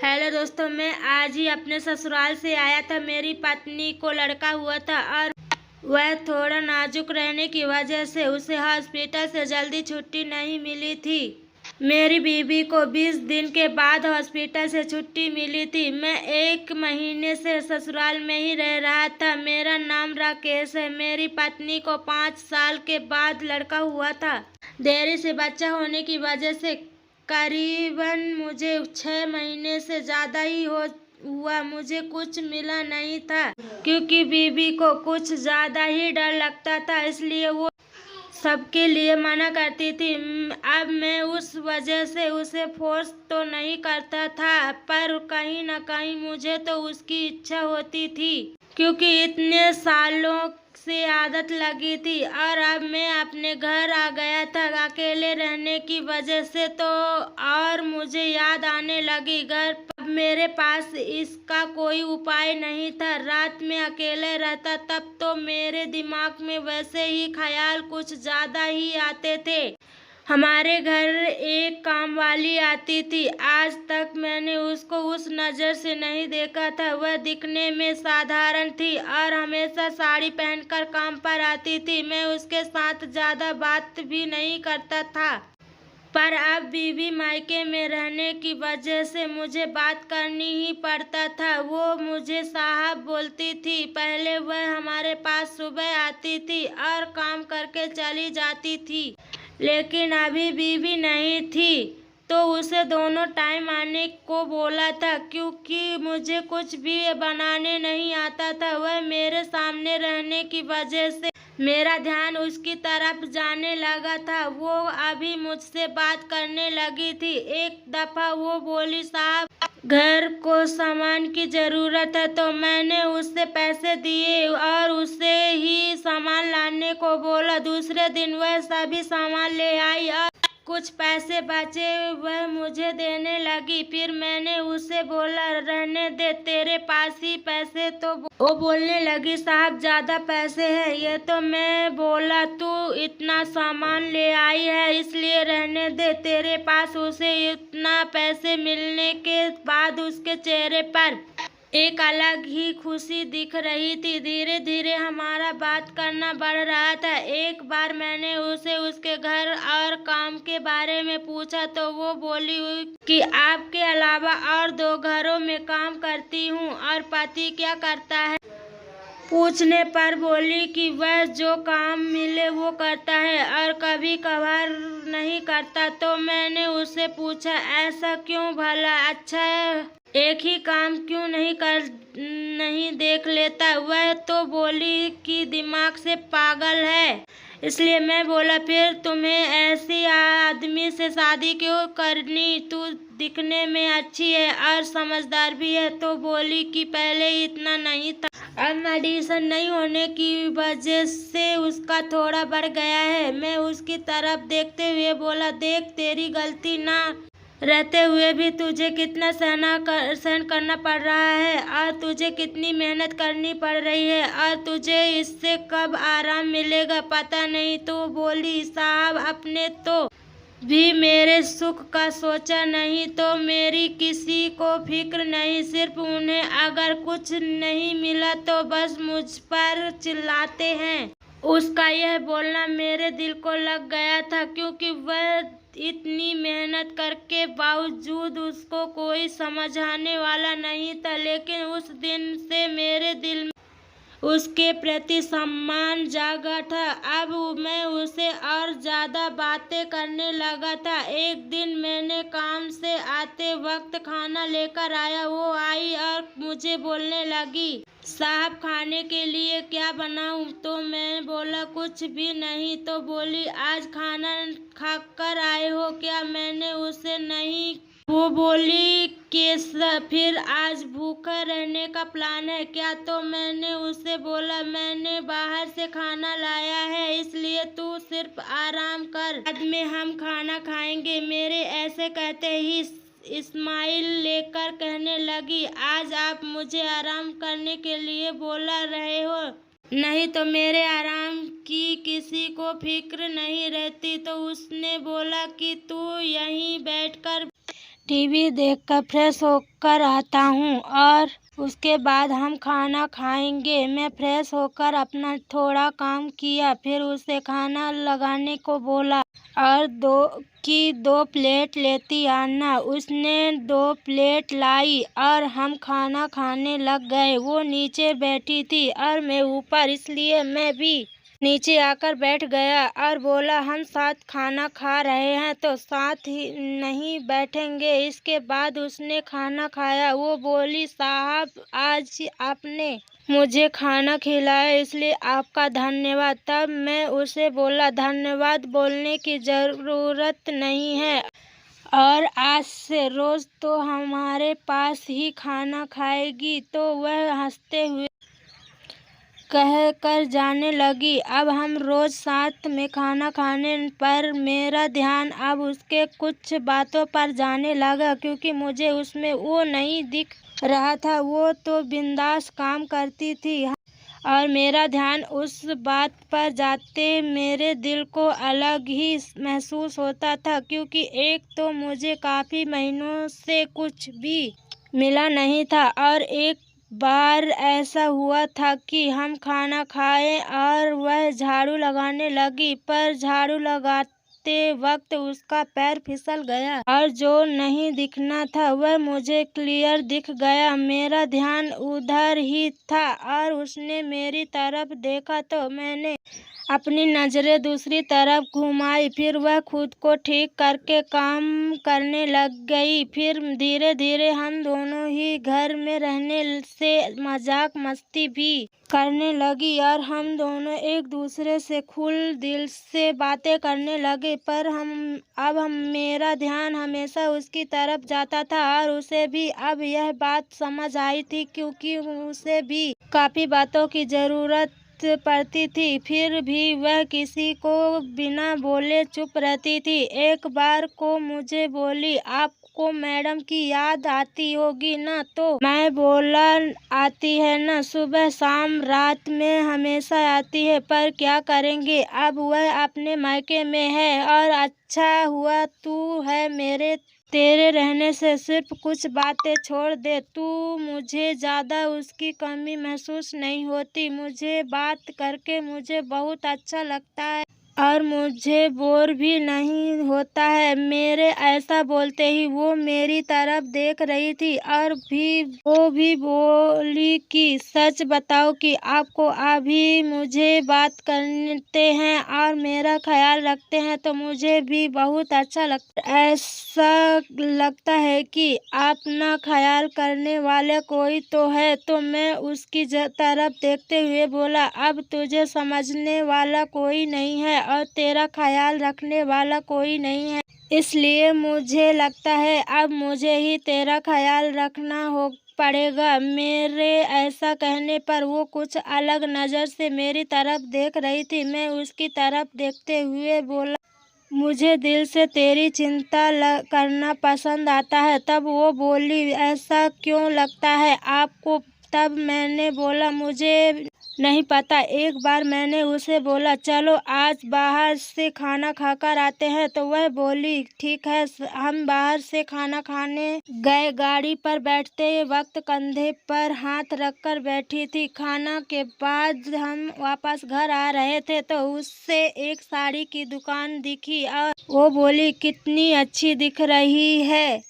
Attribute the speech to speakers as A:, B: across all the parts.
A: Hello दोस्तों, मैं आज ही अपने ससुराल से आया था। मेरी पत्नी को लड़का हुआ था और वह थोड़ा नाजुक रहने की वजह से उसे हॉस्पिटल से जल्दी छुट्टी नहीं मिली थी। मेरी बीवी को 20 दिन के बाद हॉस्पिटल से छुट्टी मिली थी। मैं 1 महीने से ससुराल में ही रह रहा था। मेरा नाम राकेश है। मेरी पत्नी को 5 साल के बाद लड़का हुआ था। देरी से बच्चा होने की वजह से करीबन मुझे 6 महीने से ज़्यादा ही हुआ। मुझे कुछ मिला नहीं था क्योंकि बीवी को कुछ ज़्यादा ही डर लगता था, इसलिए वो सबके लिए मना करती थी। अब मैं उस वजह से उसे फोर्स तो नहीं करता था, पर कहीं न कहीं मुझे तो उसकी इच्छा होती थी क्योंकि इतने सालों से आदत लगी थी। और अब मैं अपने घर आ गया था अकेले रहने की वजह से, तो और मुझे याद आने लगी घर। अब मेरे पास इसका कोई उपाय नहीं था। रात में अकेले रहता तब तो मेरे दिमाग में वैसे ही ख्याल कुछ ज़्यादा ही आते थे। हमारे घर एक काम वाली आती थी। आज तक मैंने उसको उस नज़र से नहीं देखा था। वह दिखने में साधारण थी और हमेशा साड़ी पहनकर काम पर आती थी। मैं उसके साथ ज़्यादा बात भी नहीं करता था, पर अब बीवी मायके में रहने की वजह से मुझे बात करनी ही पड़ता था। वो मुझे साहब बोलती थी। पहले वह हमारे पास सुबह आती थी और काम करके चली जाती थी, लेकिन अभी बीवी नहीं थी तो उसे दोनों टाइम आने को बोला था क्योंकि मुझे कुछ भी बनाने नहीं आता था। वह मेरे सामने रहने की वजह से मेरा ध्यान उसकी तरफ जाने लगा था। वो अभी मुझसे बात करने लगी थी। एक दफ़ा वो बोली, साहब घर को सामान की ज़रूरत है, तो मैंने उससे पैसे दिए और उसे ही सामान लाने को बोला। दूसरे दिन वह सभी सामान ले आई और कुछ पैसे बचे वह मुझे देने लगी। फिर मैंने उसे बोला, रहने दे, तेरे पास ही पैसे। तो वो बोलने लगी, साहब ज़्यादा पैसे हैं। ये तो मैं बोला, तू इतना सामान ले आई है इसलिए रहने दे, तेरे पास। उसे इतना पैसे मिलने के बाद उसके चेहरे पर एक अलग ही खुशी दिख रही थी। धीरे धीरे हमारा बात करना बढ़ रहा था। एक बार मैंने उसे उसके घर और काम के बारे में पूछा तो वो बोली कि आपके अलावा और 2 घरों में काम करती हूँ। और पति क्या करता है? पूछने पर बोली कि वह जो काम मिले वो करता है और कभी कभार नहीं करता। तो मैंने उससे पूछा, ऐसा क्यों भला? अच्छा, एक ही काम क्यों नहीं देख लेता? वह तो बोली कि दिमाग से पागल है। इसलिए मैं बोला, फिर तुम्हें ऐसी आदमी से शादी क्यों करनी? तू दिखने में अच्छी है और समझदार भी है। तो बोली कि पहले इतना नहीं था, अब मेडिसिन नहीं होने की वजह से उसका थोड़ा बढ़ गया है। मैं उसकी तरफ देखते हुए बोला, देख, तेरी गलती ना रहते हुए भी तुझे कितना सहन करना पड़ रहा है और तुझे कितनी मेहनत करनी पड़ रही है और तुझे इससे कब आराम मिलेगा पता नहीं। तो बोली, साहब आपने तो भी मेरे सुख का सोचा नहीं। तो मेरी किसी को फिक्र नहीं, सिर्फ उन्हें अगर कुछ नहीं मिला तो बस मुझ पर चिल्लाते हैं। उसका यह बोलना मेरे दिल को लग गया था क्योंकि वह इतनी मेहनत करके बावजूद उसको कोई समझाने वाला नहीं था। लेकिन उस दिन से मेरे दिल में उसके प्रति सम्मान जागा था। अब मैं उससे और ज़्यादा बातें करने लगा था। एक दिन मैंने काम से आते वक्त खाना लेकर आया। वो आई और मुझे बोलने लगी, साहब खाने के लिए क्या बनाऊं? तो मैं बोला, कुछ भी नहीं। तो बोली, आज खाना खाकर आए हो क्या? मैंने उसे नहीं। वो बोली कि फिर आज भूखा रहने का प्लान है क्या? तो मैंने उसे बोला, मैंने बाहर से खाना लाया है इसलिए तू सिर्फ आराम कर, बाद में हम खाना खाएंगे। मेरे ऐसे कहते ही इस्माइल लेकर कहने लगी, आज आप मुझे आराम करने के लिए बोला रहे हो, नहीं तो मेरे आराम की किसी को फिक्र नहीं रहती। तो उसने बोला कि तू यहीं बैठकर टीवी देखकर फ्रेश होकर आता हूँ और उसके बाद हम खाना खाएंगे। मैं फ्रेश होकर अपना थोड़ा काम किया, फिर उसे खाना लगाने को बोला और दो प्लेट लेती आना। उसने 2 प्लेट लाई और हम खाना खाने लग गए। वो नीचे बैठी थी और मैं ऊपर, इसलिए मैं भी नीचे आकर बैठ गया और बोला, हम साथ खाना खा रहे हैं तो साथ ही नहीं बैठेंगे। इसके बाद उसने खाना खाया। वो बोली, साहब आज आपने मुझे खाना खिलाया इसलिए आपका धन्यवाद। तब मैं उसे बोला, धन्यवाद बोलने की ज़रूरत नहीं है और आज से रोज़ तो हमारे पास ही खाना खाएगी। तो वह हंसते हुए कह कर जाने लगी। अब हम रोज साथ में खाना खाने पर मेरा ध्यान अब उसके कुछ बातों पर जाने लगा, क्योंकि मुझे उसमें वो नहीं दिख रहा था। वो तो बिंदास काम करती थी और मेरा ध्यान उस बात पर जाते मेरे दिल को अलग ही महसूस होता था, क्योंकि एक तो मुझे काफ़ी महीनों से कुछ भी मिला नहीं था और एक बार ऐसा हुआ था कि हम खाना खाए और वह झाड़ू लगाने लगी, पर झाड़ू लगाते वक्त उसका पैर फिसल गया और जो नहीं दिखना था वह मुझे क्लियर दिख गया। मेरा ध्यान उधर ही था और उसने मेरी तरफ देखा तो मैंने अपनी नज़रें दूसरी तरफ घुमाई। फिर वह खुद को ठीक करके काम करने लग गई। फिर धीरे धीरे हम दोनों ही घर में रहने से मजाक मस्ती भी करने लगी और हम दोनों एक दूसरे से खुल दिल से बातें करने लगे। पर अब मेरा ध्यान हमेशा उसकी तरफ जाता था और उसे भी अब यह बात समझ आई थी, क्योंकि उसे भी काफ़ी बातों की ज़रूरत पड़ती थी। फिर भी वह किसी को बिना बोले चुप रहती थी। एक बार को मुझे बोली, आपको मैडम की याद आती होगी ना? तो मैं बोला, आती है ना, सुबह शाम रात में हमेशा आती है, पर क्या करेंगे, अब वह अपने मायके में है और अच्छा हुआ तू है मेरे तेरे रहने से सिर्फ कुछ बातें छोड़ दे तू, मुझे ज़्यादा उसकी कमी महसूस नहीं होती। मुझे बात करके मुझे बहुत अच्छा लगता है और मुझे बोर भी नहीं होता है। मेरे ऐसा बोलते ही वो मेरी तरफ देख रही थी और वो भी बोली कि सच बताओ कि आपको अभी मुझे बात करते हैं और मेरा ख्याल रखते हैं तो मुझे भी बहुत अच्छा लगता है। ऐसा लगता है कि अपना ख्याल करने वाला कोई तो है। तो मैं उसकी तरफ देखते हुए बोला, अब तुझे समझने वाला कोई नहीं है और तेरा ख्याल रखने वाला कोई नहीं है, इसलिए मुझे लगता है अब मुझे ही तेरा ख्याल रखना पड़ेगा। मेरे ऐसा कहने पर वो कुछ अलग नज़र से मेरी तरफ देख रही थी। मैं उसकी तरफ देखते हुए बोला, मुझे दिल से तेरी चिंता करना पसंद आता है। तब वो बोली, ऐसा क्यों लगता है आपको? तब मैंने बोला, मुझे नहीं पता। एक बार मैंने उसे बोला, चलो आज बाहर से खाना खाकर आते हैं, तो वह बोली, ठीक है। हम बाहर से खाना खाने गए। गाड़ी पर बैठते वक्त कंधे पर हाथ रखकर बैठी थी। खाना के बाद हम वापस घर आ रहे थे तो उससे एक साड़ी की दुकान दिखी और वो बोली, कितनी अच्छी दिख रही है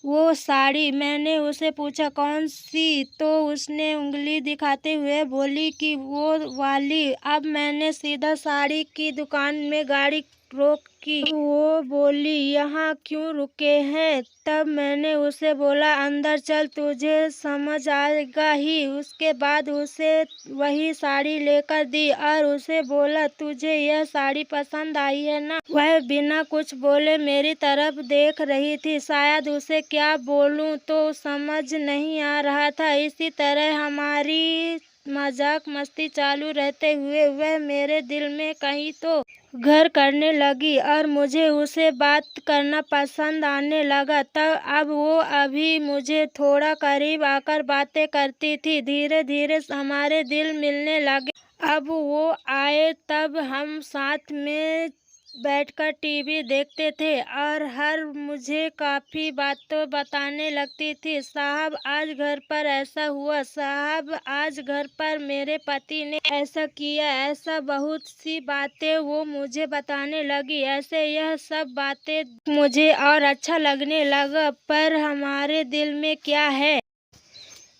A: वो साड़ी। मैंने उसे पूछा, कौन सी? तो उसने उंगली दिखाते हुए बोली कि वो वाली। अब मैंने सीधा साड़ी की दुकान में गाड़ी रोकी। वो बोली, यहाँ क्यों रुके हैं? तब मैंने उसे बोला, अंदर चल, तुझे समझ आएगा ही। उसके बाद उसे वही साड़ी लेकर दी और उसे बोला, तुझे यह साड़ी पसंद आई है ना? वह बिना कुछ बोले मेरी तरफ देख रही थी। शायद उसे क्या बोलूं तो समझ नहीं आ रहा था। इसी तरह हमारी मजाक मस्ती चालू रहते हुए वह मेरे दिल में कहीं तो घर करने लगी और मुझे उसे बात करना पसंद आने लगा। तब अब वो अभी मुझे थोड़ा करीब आकर बातें करती थी। धीरे धीरे हमारे दिल मिलने लगे। अब वो आए तब हम साथ में बैठकर टीवी देखते थे और हर मुझे काफ़ी बातें बताने लगती थी। साहब आज घर पर ऐसा हुआ, साहब आज घर पर मेरे पति ने ऐसा किया, ऐसा बहुत सी बातें वो मुझे बताने लगी। ऐसे यह सब बातें मुझे और अच्छा लगने लगा। पर हमारे दिल में क्या है,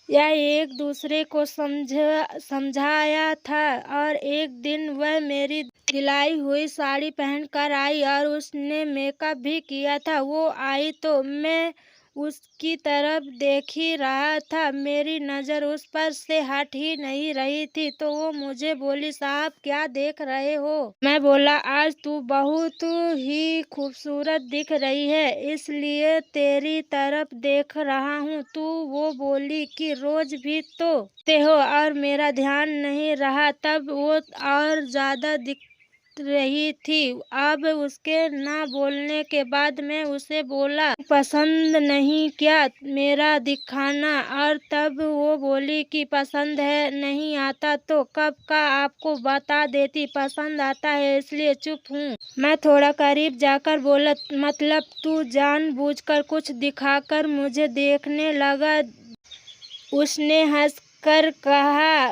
A: यह एक दूसरे को समझाया था। और एक दिन वह मेरी दिलाई हुई साड़ी पहन कर आई और उसने मेकअप भी किया था। वो आई तो मैं उसकी तरफ देख ही रहा था, मेरी नज़र उस पर से हट ही नहीं रही थी। तो वो मुझे बोली, साहब क्या देख रहे हो? मैं बोला, आज तू बहुत ही खूबसूरत दिख रही है, इसलिए तेरी तरफ देख रहा हूँ। वो बोली कि रोज भी तो देखते हो और मेरा ध्यान नहीं रहा। तब वो और ज़्यादा दिख रही थी। अब उसके ना बोलने के बाद मैं उसे बोला, पसंद नहीं क्या मेरा दिखाना? और तब वो बोली कि पसंद है, नहीं आता तो कब का आपको बता देती, पसंद आता है इसलिए चुप हूँ। मैं थोड़ा करीब जाकर बोला, मतलब तू जानबूझकर कुछ दिखाकर मुझे देखने लगा? उसने हंसकर कहा।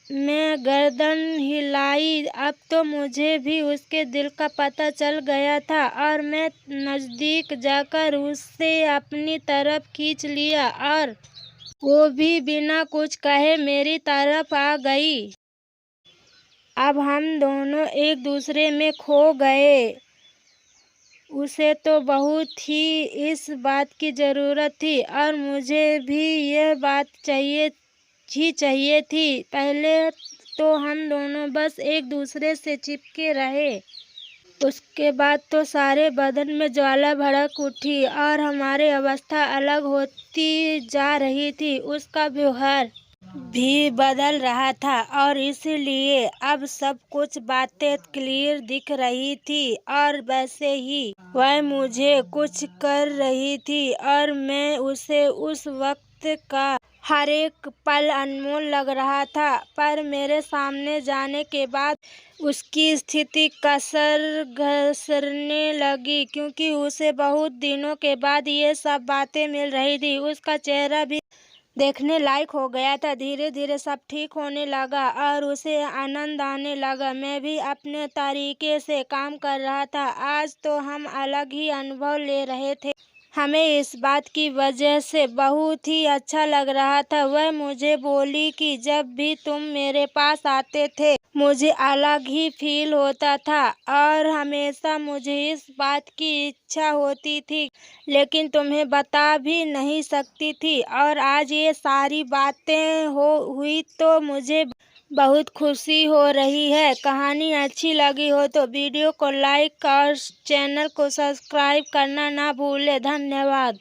A: मैं गर्दन हिलाई। अब तो मुझे भी उसके दिल का पता चल गया था और मैं नज़दीक जाकर उसे अपनी तरफ खींच लिया और वो भी बिना कुछ कहे मेरी तरफ आ गई। अब हम दोनों एक दूसरे में खो गए। उसे तो बहुत ही इस बात की ज़रूरत थी और मुझे भी यह बात चाहिए थी। पहले तो हम दोनों बस एक दूसरे से चिपके रहे, उसके बाद तो सारे बदन में ज्वाला भड़क उठी और हमारी अवस्था अलग होती जा रही थी। उसका व्यवहार भी बदल रहा था और इसलिए अब सब कुछ बातें क्लियर दिख रही थी। और वैसे ही वह मुझे कुछ कर रही थी और मैं उसे उस वक्त का हर एक पल अनमोल लग रहा था। पर मेरे सामने जाने के बाद उसकी स्थिति घसरने लगी, क्योंकि उसे बहुत दिनों के बाद ये सब बातें मिल रही थी। उसका चेहरा भी देखने लायक हो गया था। धीरे धीरे सब ठीक होने लगा और उसे आनंद आने लगा। मैं भी अपने तरीके से काम कर रहा था। आज तो हम अलग ही अनुभव ले रहे थे। हमें इस बात की वजह से बहुत ही अच्छा लग रहा था। वह मुझे बोली कि जब भी तुम मेरे पास आते थे मुझे अलग ही फील होता था और हमेशा मुझे इस बात की इच्छा होती थी, लेकिन तुम्हें बता भी नहीं सकती थी। और आज ये सारी बातें हुई तो मुझे बहुत खुशी हो रही है। कहानी अच्छी लगी हो तो वीडियो को लाइक और चैनल को सब्सक्राइब करना ना भूलें। धन्यवाद।